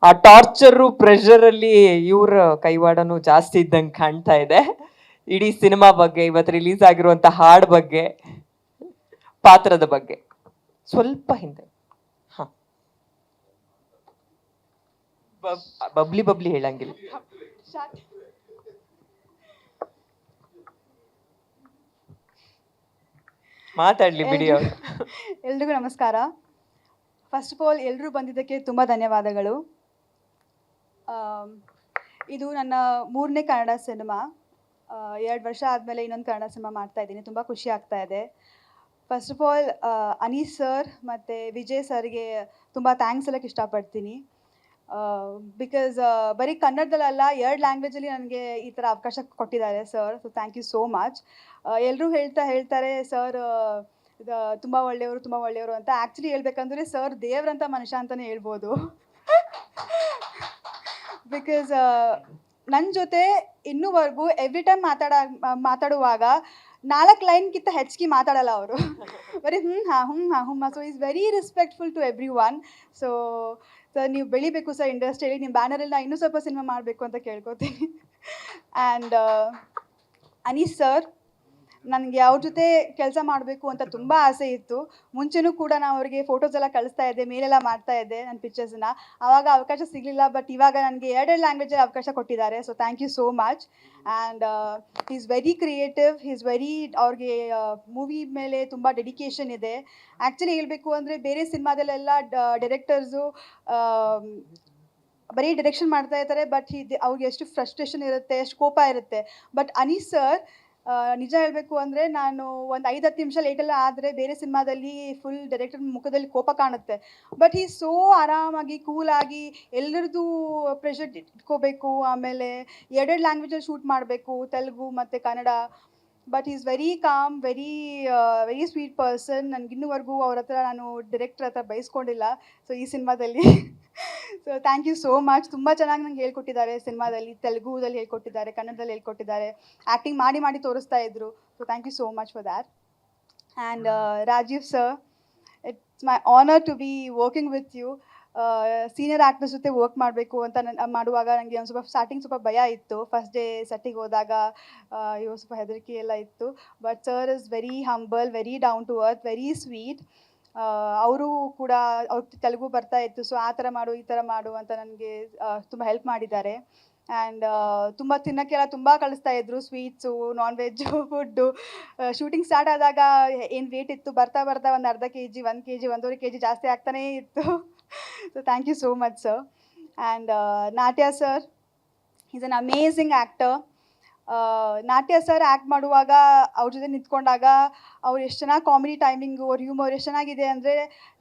ಆ ಟಾರ್ಚರು ಪ್ರೆಷರಲ್ಲಿ ಇವ್ರ ಕೈವಾಡನು ಜಾಸ್ತಿ ಇದ್ದಂಗೆ ಕಾಣ್ತಾ ಇದೆ. ಇಡೀ ಸಿನಿಮಾ ಬಗ್ಗೆ, ಇವತ್ತು ರಿಲೀಸ್ ಆಗಿರುವಂತ ಹಾಡ್ ಬಗ್ಗೆ, ಪಾತ್ರದ ಬಗ್ಗೆ ಸ್ವಲ್ಪ ಹಿಂದೆ. ಹ, ಬಬ್ಲಿ ಬಬ್ಲಿ ಹೇಳಂಗಿಲ್ಲ. ಮಾತಾಡ್ಲಿ ಬಿಡಿ ಅವ್ರು. ಎಲ್ರಿಗೂ ನಮಸ್ಕಾರ. ಫಸ್ಟ್ ಆಫ್ ಆಲ್ ಎಲ್ಲರೂ ಬಂದಿದ್ದಕ್ಕೆ ತುಂಬ ಧನ್ಯವಾದಗಳು. ಇದು ನನ್ನ 3ನೇ ಕನ್ನಡ ಸಿನಿಮಾ. 2 ವರ್ಷ ಆದಮೇಲೆ ಇನ್ನೊಂದು ಕನ್ನಡ ಸಿನಿಮಾ ಮಾಡ್ತಾ ಇದ್ದೀನಿ. ತುಂಬ ಖುಷಿ ಆಗ್ತಾ ಇದೆ. First of all Anees sir ಮತ್ತು ವಿಜಯ್ ಸರ್ಗೆ ತುಂಬ ಥ್ಯಾಂಕ್ಸ್ ಹೇಳಕ್ಕೆ ಇಷ್ಟಪಡ್ತೀನಿ. ಬಿಕಾಸ್ ಬರೀ ಕನ್ನಡದಲ್ಲ, 2 ಲ್ಯಾಂಗ್ವೇಜಲ್ಲಿ ನನಗೆ ಈ ಥರ ಅವಕಾಶ ಕೊಟ್ಟಿದ್ದಾರೆ sir. So thank you so much. ಎಲ್ಲರೂ ಹೇಳ್ತಾರೆ ಸರ್ ತುಂಬ ಒಳ್ಳೆಯವರು ಅಂತ. ಆ್ಯಕ್ಚುಲಿ ಹೇಳ್ಬೇಕಂದ್ರೆ ಸರ್ ದೇವ್ರಂಥ ಮನುಷ್ಯ ಅಂತಲೇ ಹೇಳ್ಬೋದು. ಬಿಕಾಸ್ ನನ್ನ ಜೊತೆ ಇನ್ನೂವರೆಗೂ ಎವ್ರಿ ಟೈಮ್ ಮಾತಾಡುವಾಗ 4 ಲೈನ್ಗಿಂತ ಹೆಚ್ಚಿಗೆ ಮಾತಾಡಲ್ಲ ಅವರು. ಬರೀ ಹ್ಞೂ. So is very respectful to everyone. So sir ನೀವು ಬೆಳಿಬೇಕು ಸರ್ ಇಂಡಸ್ಟ್ರಿಯಲ್ಲಿ. ನಿಮ್ಮ ಬ್ಯಾನರಲ್ಲಿ ನಾನು ಇನ್ನೂ ಸ್ವಲ್ಪ ಸಿನಿಮಾ ಮಾಡಬೇಕು ಅಂತ ಕೇಳ್ಕೊತೀನಿ. ಆ್ಯಂಡ್ ಅನೀಸ್ ಸರ್, ನನಗೆ ಅವ್ರ ಜೊತೆ ಕೆಲಸ ಮಾಡಬೇಕು ಅಂತ ತುಂಬ ಆಸೆ ಇತ್ತು. ಮುಂಚೆನೂ ಕೂಡ ನಾನು ಅವರಿಗೆ ಫೋಟೋಸ್ ಎಲ್ಲ ಕಳಿಸ್ತಾ ಇದ್ದೆ, ಮೇಲೆಲ್ಲ ಮಾಡ್ತಾ ಇದ್ದೆ ನನ್ನ ಪಿಕ್ಚರ್ಸನ್ನ. ಆವಾಗ ಅವಕಾಶ ಸಿಗಲಿಲ್ಲ, ಬಟ್ ಇವಾಗ ನನಗೆ 2 ಲ್ಯಾಂಗ್ವೇಜಲ್ಲಿ ಅವಕಾಶ ಕೊಟ್ಟಿದ್ದಾರೆ. So thank you so much. And he is very creative, he is very, ಅವ್ರಿಗೆ ಮೂವಿ ಮೇಲೆ ತುಂಬ ಡೆಡಿಕೇಶನ್ ಇದೆ. ಆ್ಯಕ್ಚುಲಿ ಹೇಳಬೇಕು ಅಂದರೆ ಬೇರೆ ಸಿನಿಮಾದಲ್ಲೆಲ್ಲ ಡೈರೆಕ್ಟರ್ಸು ಬರೀ ಡೈರೆಕ್ಷನ್ ಮಾಡ್ತಾ ಇರ್ತಾರೆ, ಬಟ್ ಅವ್ರಿಗೆ ಎಷ್ಟು ಫ್ರಸ್ಟ್ರೇಷನ್ ಇರುತ್ತೆ, ಎಷ್ಟು ಕೋಪ ಇರುತ್ತೆ. ಬಟ್ ಅನೀಸ್ ಸರ್, ನಿಜ ಹೇಳಬೇಕು ಅಂದರೆ ನಾನು ಒಂದು 5-10 ನಿಮಿಷ ಲೇಟೆಲ್ಲ ಆದರೆ ಬೇರೆ ಸಿನಿಮಾದಲ್ಲಿ ಫುಲ್ ಡೈರೆಕ್ಟರ್ ಮುಖದಲ್ಲಿ ಕೋಪ ಕಾಣುತ್ತೆ. ಬಟ್ ಈ ಸೋ ಆರಾಮಾಗಿ ಕೂಲಾಗಿ ಎಲ್ಲರದ್ದು ಪ್ರೆಷರ್ ಇಟ್ಕೋಬೇಕು. ಆಮೇಲೆ 2 ಲ್ಯಾಂಗ್ವೇಜಲ್ಲಿ ಶೂಟ್ ಮಾಡಬೇಕು, ತೆಲುಗು ಮತ್ತು Kannada. But is very calm, very sweet person. ನನಗಿನ್ನೂವರೆಗೂ ಅವ್ರ ಹತ್ರ ನಾನು ಡೈರೆಕ್ಟರ್ ಹತ್ರ ಬಯಸ್ಕೊಂಡಿಲ್ಲ. ಸೊ ಈ ಸಿನಿಮಾದಲ್ಲಿ so thank you so much. ತುಂಬ ಚೆನ್ನಾಗಿ ನಂಗೆ ಹೇಳ್ಕೊಟ್ಟಿದ್ದಾರೆ ಸಿನಿಮಾದಲ್ಲಿ. ತೆಲುಗುದಲ್ಲಿ ಹೇಳ್ಕೊಟ್ಟಿದ್ದಾರೆ, ಕನ್ನಡದಲ್ಲಿ ಹೇಳ್ಕೊಟ್ಟಿದ್ದಾರೆ. ಆ್ಯಕ್ಟಿಂಗ್ ಮಾಡಿ ತೋರಿಸ್ತಾ ಇದ್ರು. So thank you so much for that. And Rajeev sir, it's my honour to be working with you. Senior actors ಜೊತೆ ವರ್ಕ್ ಮಾಡಬೇಕು ಅಂತ ಮಾಡುವಾಗ ನನಗೆ ಒಂದು ಸ್ವಲ್ಪ ಸ್ಟಾರ್ಟಿಂಗ್ ಸ್ವಲ್ಪ ಭಯ ಇತ್ತು. ಫಸ್ಟ್ ಡೇ ಸೆಟ್ಟಿಗೆ ಹೋದಾಗ ಸ್ವಲ್ಪ ಹೆದರಿಕೆ ಎಲ್ಲ ಇತ್ತು. But sir is very humble, very down to earth, very sweet. ಅವರು ಕೂಡ ಅವ್ರಿಗೆ ತೆಲುಗು ಬರ್ತಾ ಇತ್ತು. ಸೊ ಆ ಥರ ಮಾಡು, ಈ ಥರ ಮಾಡು ಅಂತ ನನಗೆ ತುಂಬ ಹೆಲ್ಪ್ ಮಾಡಿದ್ದಾರೆ. ಆ್ಯಂಡ್ ತುಂಬ ತಿನ್ನೋಕ್ಕೆಲ್ಲ ತುಂಬ ಕಳಿಸ್ತಾ ಇದ್ರು, sweets, non veg, food. Shooting start ಆದಾಗ ಏನು ವೇಟ್ ಇತ್ತು, ಬರ್ತಾ ಒಂದು ಅರ್ಧ kg, 1 kg, 1.5 kg ಜಾಸ್ತಿ ಆಗ್ತಾನೇ ಇತ್ತು. So thank you so much sir. And Natya sir, is an amazing actor. Natya sir act ಮಾಡುವಾಗ ಅವ್ರ ಜೊತೆ ನಿಂತ್ಕೊಂಡಾಗ ಅವ್ರು ಎಷ್ಟು ಚೆನ್ನಾಗಿ ಕಾಮಿಡಿ ಟೈಮಿಂಗು, ಅವ್ರ ಹ್ಯೂಮರ್ ಎಷ್ಟು ಚೆನ್ನಾಗಿದೆ ಅಂದರೆ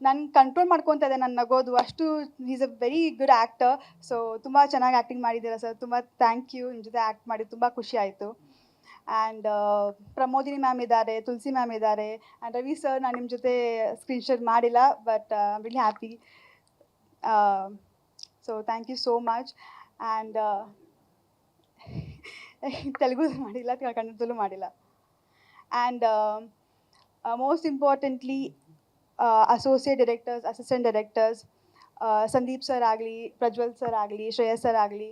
ನಾನು ಕಂಟ್ರೋಲ್ ಮಾಡ್ಕೊತಾ ಇದ್ದೆ ನನ್ನ ನಗೋದು. ಅಷ್ಟು is a very good actor. So ತುಂಬ ಚೆನ್ನಾಗಿ ಆ್ಯಕ್ಟಿಂಗ್ ಮಾಡಿದ್ದೀರಾ ಸರ್. ತುಂಬ ಥ್ಯಾಂಕ್ ಯು. ನಿಮ್ಮ ಜೊತೆ ಆ್ಯಕ್ಟ್ ಮಾಡಿ ತುಂಬ ಖುಷಿ ಆಯಿತು. ಆ್ಯಂಡ್ ಪ್ರಮೋದಿನಿ ಮ್ಯಾಮ್ ಇದ್ದಾರೆ, ತುಳಸಿ ಮ್ಯಾಮ್ ಇದ್ದಾರೆ. ಆ್ಯಂಡ್ ರವಿ ಸರ್, ನಾನು ನಿಮ್ಮ ಜೊತೆ ಸ್ಕ್ರೀನ್ ಶೇರ್ ಮಾಡಿಲ್ಲ, but I am really happy. So thank you so much. And ತೆಲುಗುದಲ್ಲೂ ಮಾಡಿಲ್ಲ, ಕನ್ನಡದಲ್ಲೂ ಮಾಡಿಲ್ಲ. And most importantly associate directors, assistant directors, Sandeep sir ಆಗಲಿ, ಪ್ರಜ್ವಲ್ ಸರ್ ಆಗಲಿ, ಶ್ರೇಯಸ್ ಸರ್ ಆಗಲಿ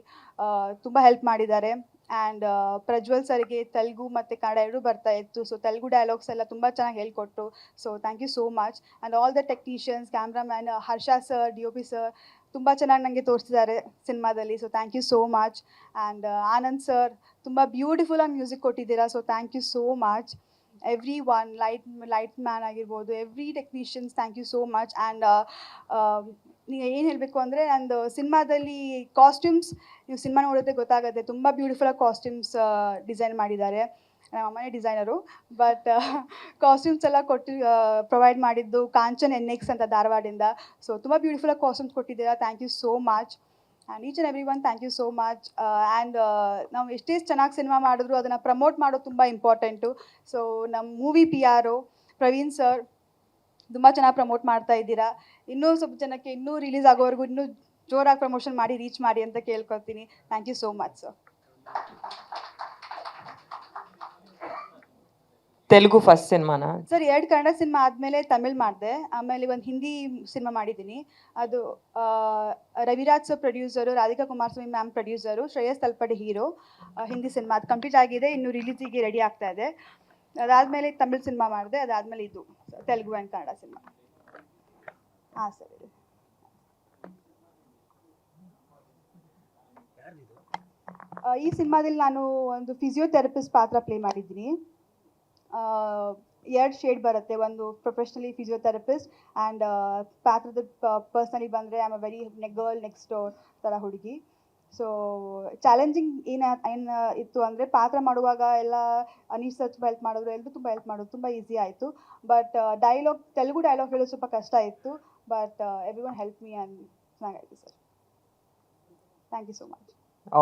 ತುಂಬ ಹೆಲ್ಪ್ ಮಾಡಿದ್ದಾರೆ. ಆ್ಯಂಡ್ ಪ್ರಜ್ವಲ್ ಸರ್ಗೆ ತೆಲುಗು ಮತ್ತು ಕನ್ನಡ ಎರಡೂ ಬರ್ತಾ ಇತ್ತು. ಸೊ ತೆಲುಗು ಡೈಲಾಗ್ಸ್ ಎಲ್ಲ ತುಂಬ ಚೆನ್ನಾಗಿ ಹೇಳ್ಕೊಟ್ರು. So thank you so much. And all the technicians, cameraman Harsha sir, DOP sir ತುಂಬ ಚೆನ್ನಾಗಿ ನನಗೆ ತೋರಿಸಿದ್ದಾರೆ ಸಿನಿಮಾದಲ್ಲಿ. So thank you so much. And Anand sir, ತುಂಬ ಬ್ಯೂಟಿಫುಲ್ಲಾಗಿ ಮ್ಯೂಸಿಕ್ ಕೊಟ್ಟಿದ್ದೀರಾ. So thank you so much. Every one, light man ಆಗಿರ್ಬೋದು, every technicians, thank you so much. And ನೀವು ಏನು ಹೇಳಬೇಕು ಅಂದರೆ, ನಂದು ಸಿನಿಮಾದಲ್ಲಿ ಕಾಸ್ಟ್ಯೂಮ್ಸ್ ನೀವು ಸಿನಿಮಾ ನೋಡಿದ್ರೆ ಗೊತ್ತಾಗುತ್ತೆ. ತುಂಬ ಬ್ಯೂಟಿಫುಲ್ಲಾಗಿ ಕಾಸ್ಟ್ಯೂಮ್ಸ್ ಡಿಸೈನ್ ಮಾಡಿದ್ದಾರೆ. ನಮ್ಮ ಅಮ್ಮನೇ ಡಿಸೈನರು. ಬಟ್ ಕಾಸ್ಟ್ಯೂಮ್ಸ್ ಎಲ್ಲ ಪ್ರೊವೈಡ್ ಮಾಡಿದ್ದು ಕಾಂಚನ್ NX ಅಂತ ಧಾರವಾಡಿಂದ. ಸೊ ತುಂಬ ಬ್ಯೂಟಿಫುಲ್ಲಾಗಿ ಕಾಸ್ಟ್ಯೂಮ್ಸ್ ಕೊಟ್ಟಿದ್ದೀರಾ. Thank you so much. And each and every one, thank you so much. And ನಾವು ಎಷ್ಟೇ ಚೆನ್ನಾಗಿ ಸಿನಿಮಾ ಮಾಡಿದ್ರು ಅದನ್ನು ಪ್ರಮೋಟ್ ಮಾಡೋದು ತುಂಬ ಇಂಪಾರ್ಟೆಂಟು. ಸೊ ನಮ್ಮ ಮೂವಿ PR ಪ್ರವೀಣ್ ಸರ್ ತುಂಬ ಚೆನ್ನಾಗಿ ಪ್ರಮೋಟ್ ಮಾಡ್ತಾ ಇದ್ದೀರಾ. ಇನ್ನೂ ಸ್ವಲ್ಪ ಜನಕ್ಕೆ ಇನ್ನೂ ರಿಲೀಸ್ ಆಗೋವರೆಗೂ ಇನ್ನೂ ಜೋರಾಗಿ ಪ್ರಮೋಷನ್ ಮಾಡಿ, ರೀಚ್ ಮಾಡಿ ಅಂತ ಕೇಳ್ಕೊತೀನಿ. Thank you so much sir. Telugu first ಸಿನಿಮಾನ? ಸರ್ 2 ಕನ್ನಡ ಸಿನಿಮಾ ಆದಮೇಲೆ ತಮಿಳ್ ಮಾಡಿದೆ, ಆಮೇಲೆ ಒಂದು ಹಿಂದಿ ಸಿನಿಮಾ ಮಾಡಿದ್ದೀನಿ. ಅದು Raviraj sir producer, Radhika Kumaraswamy ma'am producer, Shreyas Talpade hero. Hindi cinema ಅದು ಕಂಪ್ಲೀಟ್ ಆಗಿದೆ, ಇನ್ನು ರಿಲೀಸಿಗೆ ರೆಡಿ ಆಗ್ತಾ ಇದೆ. ಅದಾದಮೇಲೆ ತಮಿಳ್ ಸಿನಿಮಾ ಮಾಡಿದೆ, ಅದಾದಮೇಲೆ ಇದು ತೆಲುಗು ಆ್ಯಂಡ್ ಕನ್ನಡ ಸಿನಿಮಾ. ಹಾಂ ಸರ್. ಈ ಸಿನಿಮಾದಲ್ಲಿ ನಾನು ಒಂದು ಫಿಸಿಯೋಥೆರಪಿಸ್ಟ್ ಪಾತ್ರ ಪ್ಲೇ ಮಾಡಿದ್ದೀನಿ. 2 ಶೇಡ್ ಬರುತ್ತೆ, ಒಂದು ಪ್ರೊಫೆಷ್ನಲಿ ಫಿಸಿಯೋಥೆರಪಿಸ್ಟ್ ಆ್ಯಂಡ್ ಪಾತ್ರದ ಪರ್ಸ್ನಲಿ ಬಂದರೆ I am a very girl next door ಥರ ಹುಡುಗಿ. ಸೊ ಚಾಲೆಂಜಿಂಗ್ ಏನು ಇತ್ತು ಅಂದರೆ ಪಾತ್ರ ಮಾಡುವಾಗ ಎಲ್ಲ ಅನೀಶ್ ಸರ್ ತುಂಬ ಹೆಲ್ಪ್ ಮಾಡಿದ್ರು, ಎಲ್ಲರೂ ತುಂಬ ಹೆಲ್ಪ್ ಮಾಡೋದು, ತುಂಬ ಈಸಿ ಆಯಿತು. ಬಟ್ ತೆಲುಗು ಡೈಲಾಗ್ ಹೇಳೋದು ಸ್ವಲ್ಪ ಕಷ್ಟ ಇತ್ತು, but every one help me and ಚೆನ್ನಾಗಾಯಿತು sir. Thank you so much.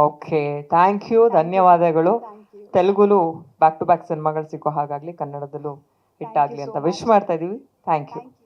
Okay, thank you, ಧನ್ಯವಾದಗಳು. Thank you. ತೆಲುಗುಲು ಬ್ಯಾಕ್ ಟು ಬ್ಯಾಕ್ ಸಿನಿಮಾಗಳು ಸಿಕ್ಕೋ ಹಾಗಾಗ್ಲಿ, ಕನ್ನಡದಲ್ಲೂ ಹಿಟ್ Thank you ಆಗಲಿ so ಅಂತ ವಿಶ್ much. ಮಾಡ್ತಾ ಇದೀವಿ. Thank you. Thank you.